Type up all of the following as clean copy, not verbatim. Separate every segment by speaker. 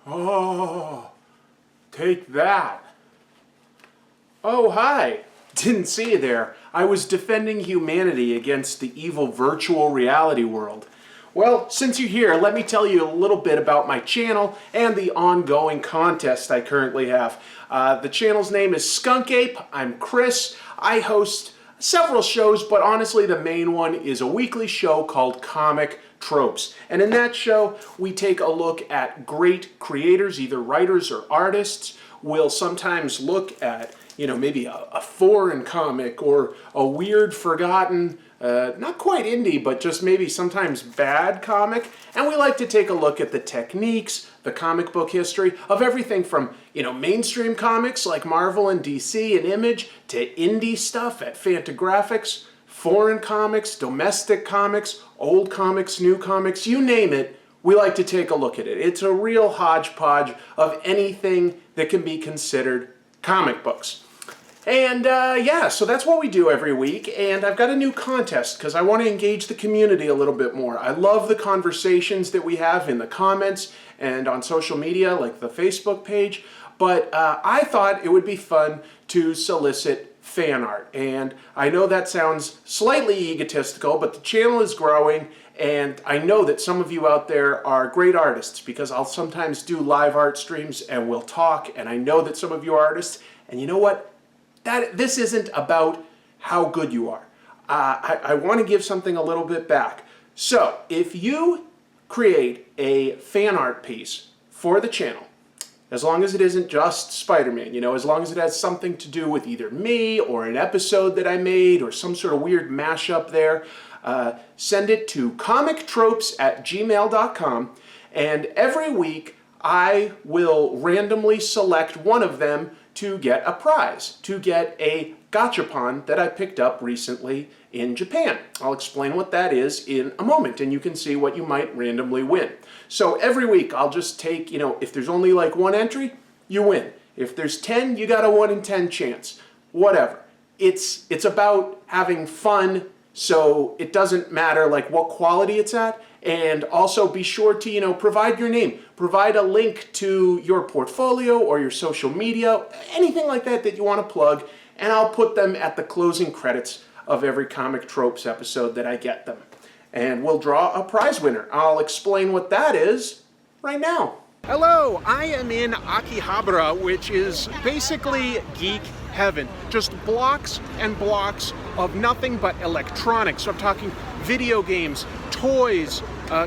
Speaker 1: Oh, take that. Oh, hi. Didn't see you there. I was defending humanity against the evil virtual reality world. Well, since you're here, let me tell you a little bit about my channel and the ongoing contest I currently have. The channel's name is Skunk Ape. I'm Chris. I host several shows, but honestly the main one is a weekly show called Comic Tropes. And in that show, we take a look at great creators, either writers or artists. We'll sometimes look at, maybe a foreign comic or a weird, forgotten, not quite indie, but just maybe sometimes bad comic. And we like to take a look at the techniques, the comic book history of everything from, mainstream comics like Marvel and DC and Image to indie stuff at Fantagraphics, foreign comics, domestic comics, old comics, new comics, you name it. We like to take a look at it. It's a real hodgepodge of anything that can be considered comic books. And so that's what we do every week, and I've got a new contest because I want to engage the community a little bit more. I love the conversations that we have in the comments and on social media like the Facebook page, but I thought it would be fun to solicit fan art. And I know that sounds slightly egotistical, but the channel is growing, and I know that some of you out there are great artists because I'll sometimes do live art streams and we'll talk, and I know that some of you are artists, and you know what? This isn't about how good you are. I want to give something a little bit back. So if you create a fan art piece for the channel, as long as it isn't just Spider-Man, as long as it has something to do with either me or an episode that I made or some sort of weird mashup there, send it to comictropes@gmail.com, and every week I will randomly select one of them to get a prize, to get a gachapon that I picked up recently in Japan. I'll explain what that is in a moment, and you can see what you might randomly win. So every week I'll just take, if there's only like one entry, you win. If there's 10, you got a 1 in 10 chance. Whatever. It's about having fun, so it doesn't matter like what quality it's at. And also be sure to, provide your name. Provide a link to your portfolio or your social media, anything like that that you want to plug, and I'll put them at the closing credits of every Comic Tropes episode that I get them. And we'll draw a prize winner. I'll explain what that is right now. Hello, I am in Akihabara, which is basically geek heaven. Just blocks and blocks of nothing but electronics. So I'm talking video games, toys,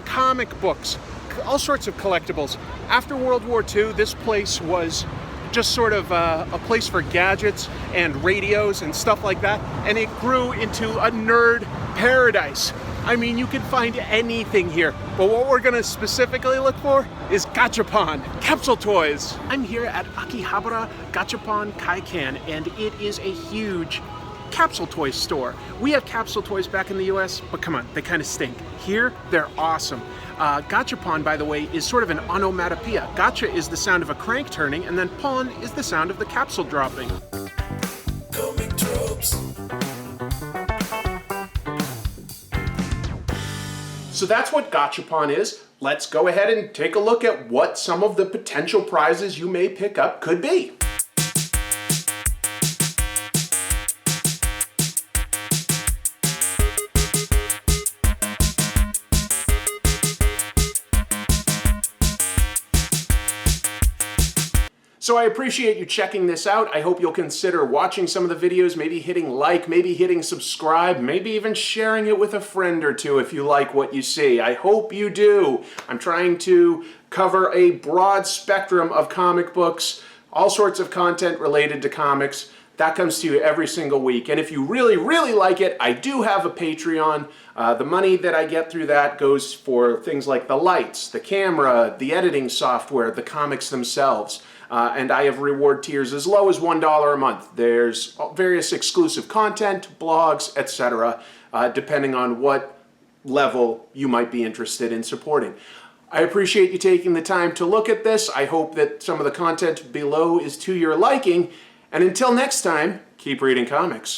Speaker 1: comic books, all sorts of collectibles. After World War II, this place was just sort of a place for gadgets and radios and stuff like that, and it grew into a nerd paradise. I mean, you can find anything here, but what we're gonna specifically look for is gachapon, capsule toys. I'm here at Akihabara Gachapon Kaikan, and it is a huge capsule toy store. We have capsule toys back in the US, but come on, they kind of stink. Here, they're awesome. Gachapon, by the way, is sort of an onomatopoeia. Gacha is the sound of a crank turning, and then pon is the sound of the capsule dropping. Comic Tropes. So that's what gachapon is. Let's go ahead and take a look at what some of the potential prizes you may pick up could be. So I appreciate you checking this out. I hope you'll consider watching some of the videos, maybe hitting like, maybe hitting subscribe, maybe even sharing it with a friend or two if you like what you see. I hope you do. I'm trying to cover a broad spectrum of comic books, all sorts of content related to comics. That comes to you every single week. And if you really, really like it, I do have a Patreon. The money that I get through that goes for things like the lights, the camera, the editing software, the comics themselves. And I have reward tiers as low as $1 a month. There's various exclusive content, blogs, etc., depending on what level you might be interested in supporting. I appreciate you taking the time to look at this. I hope that some of the content below is to your liking. And until next time, keep reading comics.